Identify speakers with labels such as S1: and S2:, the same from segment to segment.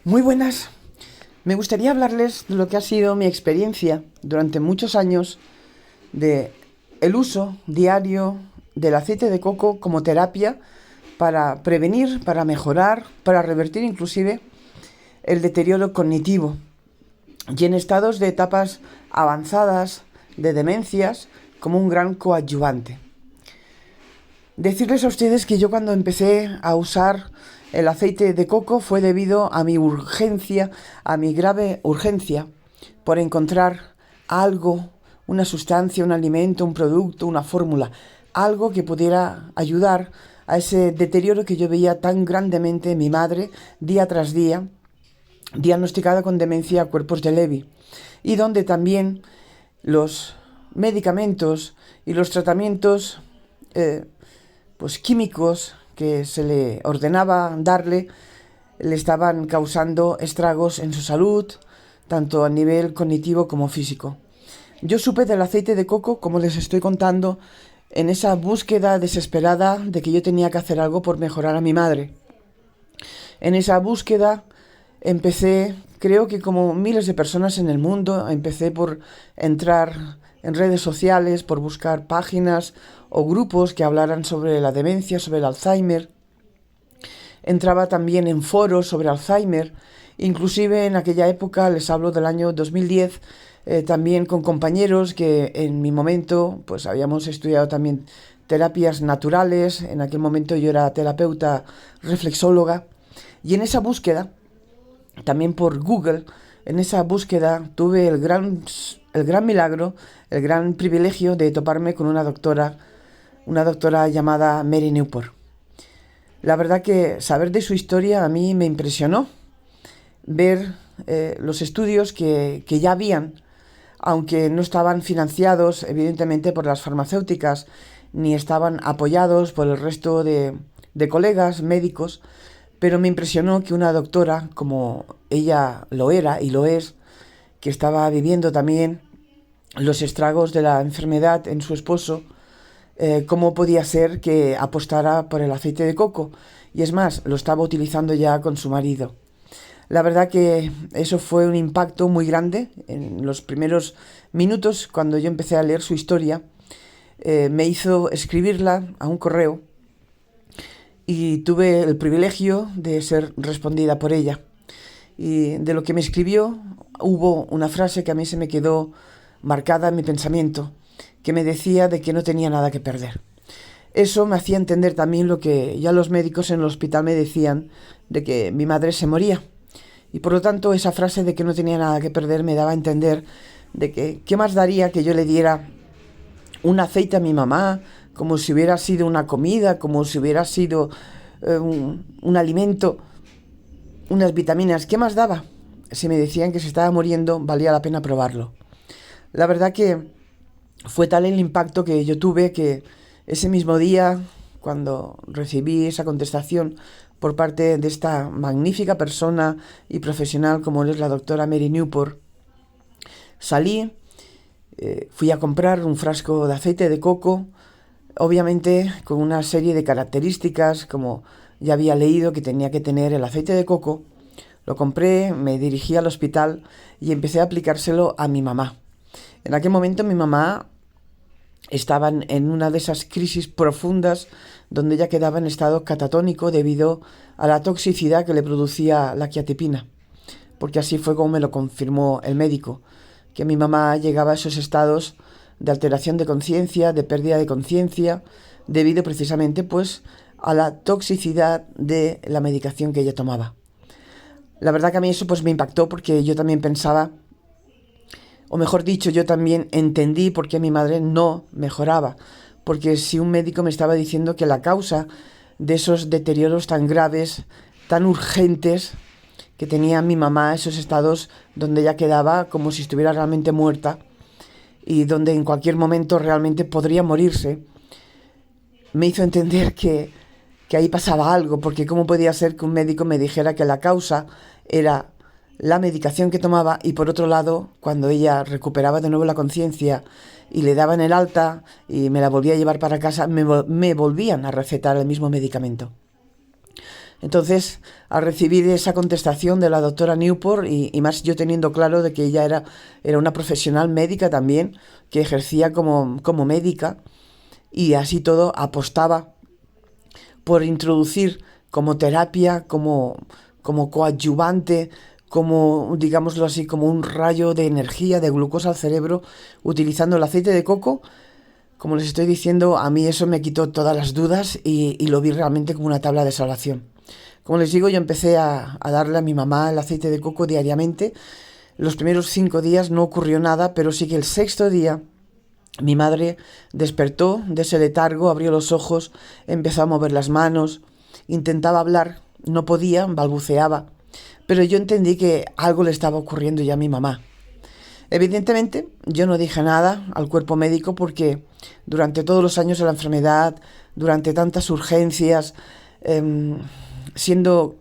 S1: Muy buenas. Me gustaría hablarles de lo que ha sido mi experiencia durante muchos años de el uso diario del aceite de coco como terapia para prevenir, para mejorar, para revertir inclusive el deterioro cognitivo y en estados de etapas avanzadas de demencias como un gran coadyuvante. Decirles a ustedes que yo cuando empecé a usar el aceite de coco fue debido a mi urgencia, a mi grave urgencia por encontrar algo, una sustancia, un alimento, un producto, una fórmula, algo que pudiera ayudar a ese deterioro que yo veía tan grandemente en mi madre día tras día, diagnosticada con demencia a cuerpos de Levy, y donde también los medicamentos y los tratamientos pues químicos que se le ordenaba darle le estaban causando estragos en su salud, tanto a nivel cognitivo como físico. Yo supe del aceite de coco, como les estoy contando, en esa búsqueda desesperada de que yo tenía que hacer algo por mejorar a mi madre. En esa búsqueda empecé, creo que como miles de personas en el mundo, empecé por entrar en redes sociales, por buscar páginas o grupos que hablaran sobre la demencia, sobre el Alzheimer. Entraba también en foros sobre Alzheimer. Inclusive en aquella época, les hablo del año 2010, también con compañeros que en mi momento pues habíamos estudiado también terapias naturales. En aquel momento yo era terapeuta reflexóloga. Y en esa búsqueda, también por Google, en esa búsqueda tuve el gran milagro, el gran privilegio de toparme con una doctora llamada Mary Newport. La verdad que saber de su historia a mí me impresionó. Ver los estudios que ya habían, aunque no estaban financiados evidentemente por las farmacéuticas, ni estaban apoyados por el resto de colegas médicos, pero me impresionó que una doctora, como ella lo era y lo es, que estaba viviendo también los estragos de la enfermedad en su esposo, cómo podía ser que apostara por el aceite de coco. Y es más, lo estaba utilizando ya con su marido. La verdad que eso fue un impacto muy grande. En los primeros minutos, cuando yo empecé a leer su historia, me hizo escribirla a un correo y tuve el privilegio de ser respondida por ella. Y de lo que me escribió hubo una frase que a mí se me quedó marcada en mi pensamiento, que me decía de que no tenía nada que perder. Eso me hacía entender también lo que ya los médicos en el hospital me decían, de que mi madre se moría. Y por lo tanto esa frase de que no tenía nada que perder me daba a entender de que qué más daría que yo le diera un aceite a mi mamá, como si hubiera sido una comida, como si hubiera sido un alimento, unas vitaminas. ¿Qué más daba? Si me decían que se estaba muriendo, valía la pena probarlo. La verdad que fue tal el impacto que yo tuve que ese mismo día, cuando recibí esa contestación por parte de esta magnífica persona y profesional como es la doctora Mary Newport, salí, fui a comprar un frasco de aceite de coco, obviamente con una serie de características, como ya había leído que tenía que tener el aceite de coco. Lo compré, me dirigí al hospital y empecé a aplicárselo a mi mamá. En aquel momento mi mamá estaba en una de esas crisis profundas donde ella quedaba en estado catatónico debido a la toxicidad que le producía la quiatipina, porque así fue como me lo confirmó el médico, que mi mamá llegaba a esos estados de alteración de conciencia, de pérdida de conciencia, debido precisamente pues a la toxicidad de la medicación que ella tomaba. La verdad que a mí eso pues me impactó, porque yo también pensaba, o mejor dicho, yo también entendí por qué mi madre no mejoraba. Porque si un médico me estaba diciendo que la causa de esos deterioros tan graves, tan urgentes, que tenía mi mamá, esos estados donde ella quedaba como si estuviera realmente muerta y donde en cualquier momento realmente podría morirse, me hizo entender que ahí pasaba algo, porque cómo podía ser que un médico me dijera que la causa era la medicación que tomaba, y por otro lado, cuando ella recuperaba de nuevo la conciencia y le daban el alta y me la volvía a llevar para casa, me volvían a recetar el mismo medicamento. Entonces, al recibir esa contestación de la doctora Newport y más yo teniendo claro de que ella era una profesional médica también, que ejercía como médica y así todo apostaba por introducir como terapia, como coadyuvante, como, digámoslo así, como un rayo de energía, de glucosa al cerebro, utilizando el aceite de coco. Como les estoy diciendo, a mí eso me quitó todas las dudas y lo vi realmente como una tabla de salvación. Como les digo, yo empecé a darle a mi mamá el aceite de coco diariamente. Los primeros 5 días no ocurrió nada, pero sí que el sexto día mi madre despertó de ese letargo, abrió los ojos, empezó a mover las manos, intentaba hablar, no podía, balbuceaba, pero yo entendí que algo le estaba ocurriendo ya a mi mamá. Evidentemente, yo no dije nada al cuerpo médico porque durante todos los años de la enfermedad, durante tantas urgencias, siendo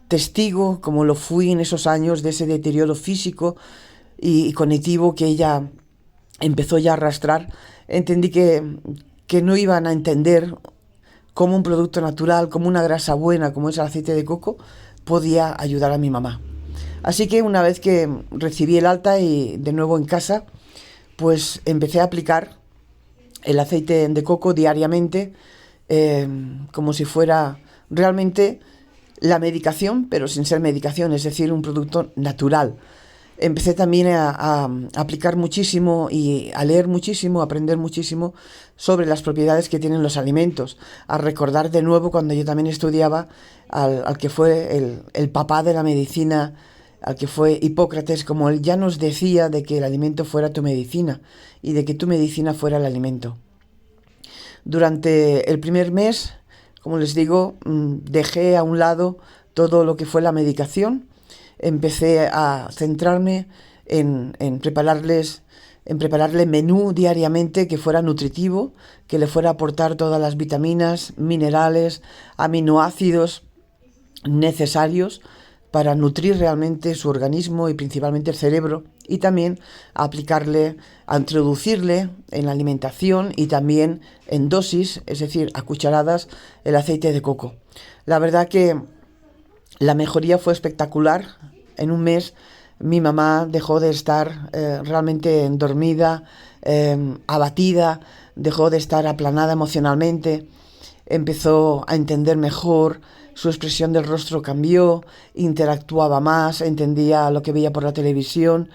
S1: testigo, como lo fui en esos años, de ese deterioro físico y cognitivo que ella empezó ya a arrastrar, entendí que no iban a entender cómo un producto natural, como una grasa buena, como es el aceite de coco, podía ayudar a mi mamá. Así que una vez que recibí el alta y de nuevo en casa, pues empecé a aplicar el aceite de coco diariamente, como si fuera realmente la medicación, pero sin ser medicación, es decir, un producto natural. Empecé también a aplicar muchísimo y a leer muchísimo, a aprender muchísimo sobre las propiedades que tienen los alimentos, a recordar de nuevo cuando yo también estudiaba al que fue el papá de la medicina, al que fue Hipócrates, como él ya nos decía de que el alimento fuera tu medicina y de que tu medicina fuera el alimento. Durante el primer mes, como les digo, dejé a un lado todo lo que fue la medicación. Empecé a centrarme en prepararle menú diariamente que fuera nutritivo, que le fuera a aportar todas las vitaminas, minerales, aminoácidos necesarios para nutrir realmente su organismo y principalmente el cerebro, y también a introducirle en la alimentación y también en dosis, es decir, a cucharadas, el aceite de coco. La verdad que la mejoría fue espectacular. En un mes mi mamá dejó de estar realmente dormida, abatida, dejó de estar aplanada emocionalmente, empezó a entender mejor, su expresión del rostro cambió, interactuaba más, entendía lo que veía por la televisión.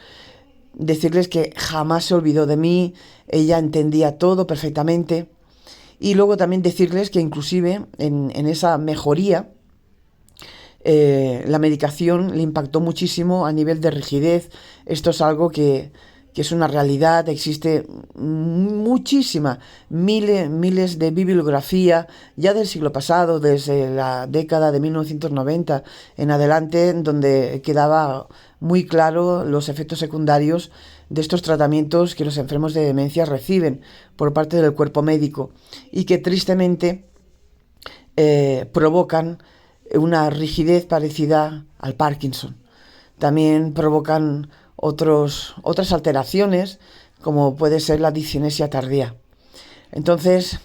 S1: Decirles que jamás se olvidó de mí, ella entendía todo perfectamente. Y luego también decirles que inclusive en esa mejoría, la medicación le impactó muchísimo a nivel de rigidez. Esto es algo que es una realidad. Existe muchísima, miles de bibliografía ya del siglo pasado, desde la década de 1990 en adelante, donde quedaba muy claro los efectos secundarios de estos tratamientos que los enfermos de demencia reciben por parte del cuerpo médico y que tristemente provocan una rigidez parecida al Parkinson. También provocan otras alteraciones, como puede ser la discinesia tardía. Entonces,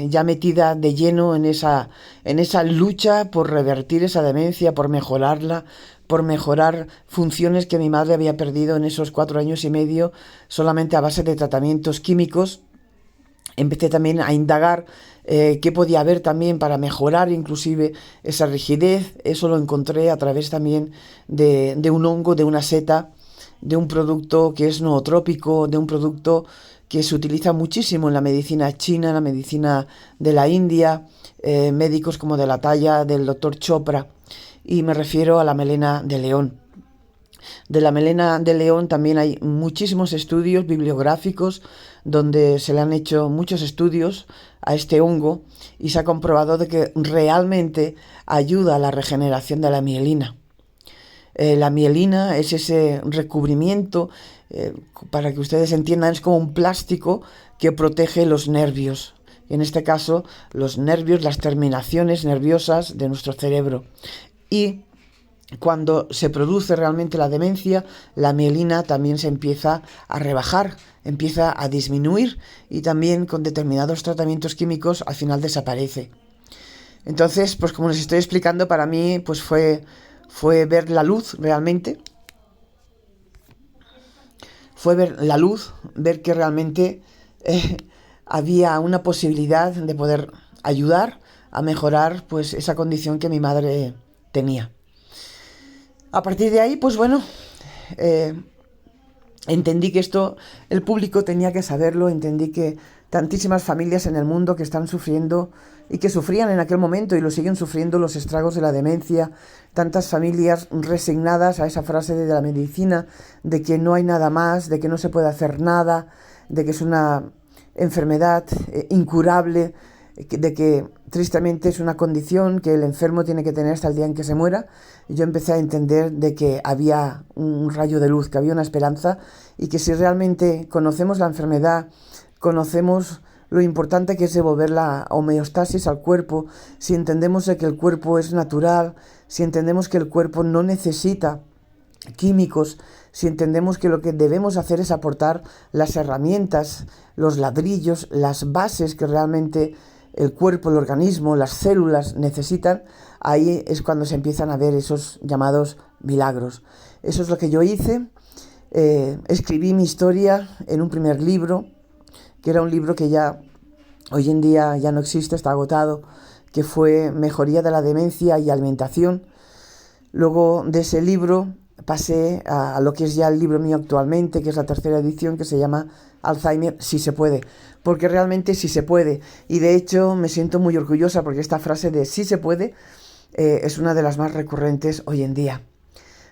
S1: ya metida de lleno en esa lucha por revertir esa demencia, por mejorarla, por mejorar funciones que mi madre había perdido en esos 4 años y medio solamente a base de tratamientos químicos, empecé también a indagar qué podía haber también para mejorar inclusive esa rigidez. Eso lo encontré a través también de un hongo, de una seta, de un producto que es nootrópico, de un producto que se utiliza muchísimo en la medicina china, en la medicina de la India, médicos como de la talla del doctor Chopra, y me refiero a la melena de león. De la melena de león también hay muchísimos estudios bibliográficos donde se le han hecho muchos estudios a este hongo y se ha comprobado de que realmente ayuda a la regeneración de la mielina. La mielina es ese recubrimiento, para que ustedes entiendan, es como un plástico que protege los nervios. En este caso, los nervios, las terminaciones nerviosas de nuestro cerebro. Y cuando se produce realmente la demencia, la mielina también se empieza a rebajar, empieza a disminuir y también con determinados tratamientos químicos al final desaparece. Entonces, pues como les estoy explicando, para mí pues fue ver la luz realmente, fue ver la luz, ver que realmente eh, había una posibilidad de poder ayudar a mejorar pues esa condición que mi madre tenía. A partir de ahí, pues bueno, eh, entendí que esto el público tenía que saberlo, entendí que tantísimas familias en el mundo que están sufriendo y que sufrían en aquel momento y lo siguen sufriendo los estragos de la demencia, tantas familias resignadas a esa frase de la medicina, de que no hay nada más, de que no se puede hacer nada, de que es una enfermedad incurable, de que tristemente es una condición que el enfermo tiene que tener hasta el día en que se muera. Y yo empecé a entender de que había un rayo de luz, que había una esperanza y que si realmente conocemos la enfermedad, conocemos lo importante que es devolver la homeostasis al cuerpo, si entendemos de que el cuerpo es natural, si entendemos que el cuerpo no necesita químicos, si entendemos que lo que debemos hacer es aportar las herramientas, los ladrillos, las bases que realmente el cuerpo, el organismo, las células necesitan, ahí es cuando se empiezan a ver esos llamados milagros. Eso es lo que yo hice. Escribí mi historia en un primer libro, que era un libro que ya hoy en día ya no existe, está agotado, que fue Mejoría de la demencia y alimentación. Luego de ese libro pasé a lo que es ya el libro mío actualmente, que es la tercera edición, que se llama Alzheimer sí se puede, porque realmente sí se puede. Y de hecho me siento muy orgullosa porque esta frase de sí se puede es una de las más recurrentes hoy en día.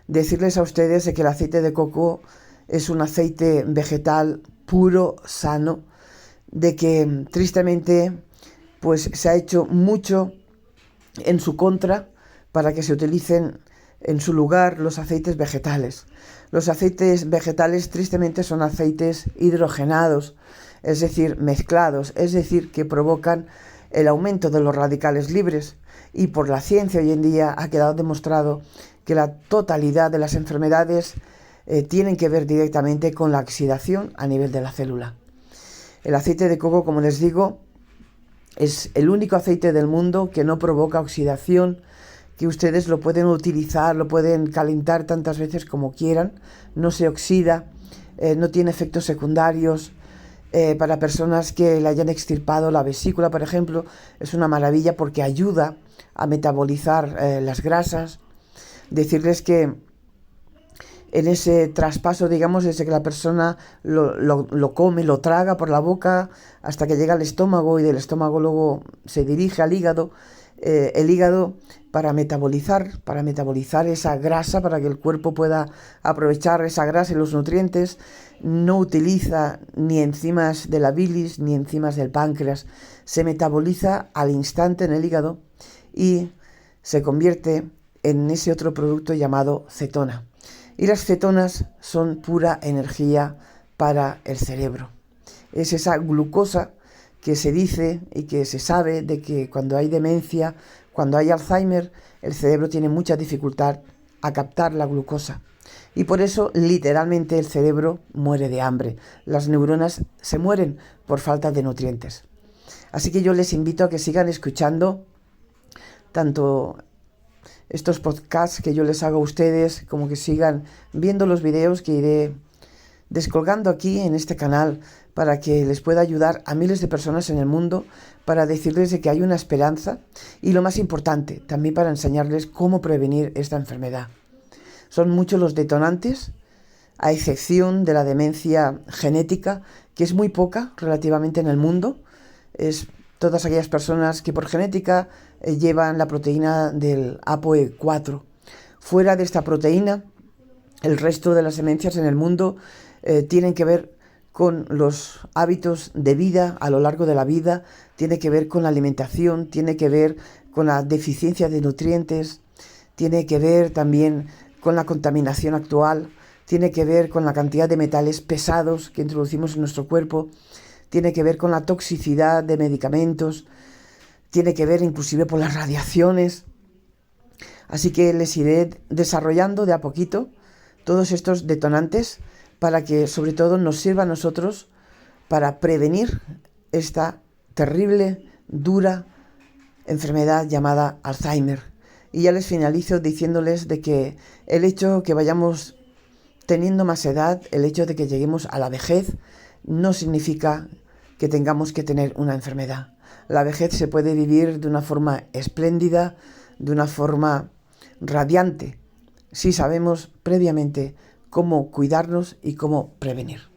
S1: Decirles a ustedes de que el aceite de coco es un aceite vegetal puro, sano, de que tristemente pues se ha hecho mucho en su contra para que se utilicen en su lugar los aceites vegetales. Los aceites vegetales tristemente son aceites hidrogenados, es decir, mezclados, es decir, que provocan el aumento de los radicales libres, y por la ciencia hoy en día ha quedado demostrado que la totalidad de las enfermedades tienen que ver directamente con la oxidación a nivel de la célula. El aceite de coco, como les digo, es el único aceite del mundo que no provoca oxidación, que ustedes lo pueden utilizar, lo pueden calentar tantas veces como quieran, no se oxida, no tiene efectos secundarios. Para personas que le hayan extirpado la vesícula, por ejemplo, es una maravilla porque ayuda a metabolizar las grasas. Decirles que en ese traspaso, digamos, desde que la persona lo come, lo traga por la boca, hasta que llega al estómago y del estómago luego se dirige al hígado, el hígado para metabolizar esa grasa, para que el cuerpo pueda aprovechar esa grasa y los nutrientes, no utiliza ni enzimas de la bilis ni enzimas del páncreas, se metaboliza al instante en el hígado y se convierte en ese otro producto llamado cetona. Y las cetonas son pura energía para el cerebro. Es esa glucosa que se dice y que se sabe de que cuando hay demencia, cuando hay Alzheimer, el cerebro tiene mucha dificultad a captar la glucosa. Y por eso, literalmente, el cerebro muere de hambre. Las neuronas se mueren por falta de nutrientes. Así que yo les invito a que sigan escuchando tanto estos podcasts que yo les hago a ustedes, como que sigan viendo los videos que iré descolgando aquí en este canal para que les pueda ayudar a miles de personas en el mundo, para decirles de que hay una esperanza y, lo más importante, también para enseñarles cómo prevenir esta enfermedad. Son muchos los detonantes, a excepción de la demencia genética, que es muy poca relativamente en el mundo. Es todas aquellas personas que por genética llevan la proteína del APOE4. Fuera de esta proteína, el resto de las demencias en el mundo tienen que ver con los hábitos de vida a lo largo de la vida, tiene que ver con la alimentación, tiene que ver con la deficiencia de nutrientes, tiene que ver también con la contaminación actual, tiene que ver con la cantidad de metales pesados que introducimos en nuestro cuerpo, tiene que ver con la toxicidad de medicamentos, tiene que ver inclusive por las radiaciones. Así que les iré desarrollando de a poquito todos estos detonantes para que sobre todo nos sirva a nosotros para prevenir esta terrible, dura enfermedad llamada Alzheimer. Y ya les finalizo diciéndoles de que el hecho que vayamos teniendo más edad, el hecho de que lleguemos a la vejez, no significa que tengamos que tener una enfermedad. La vejez se puede vivir de una forma espléndida, de una forma radiante, si sabemos previamente cómo cuidarnos y cómo prevenir.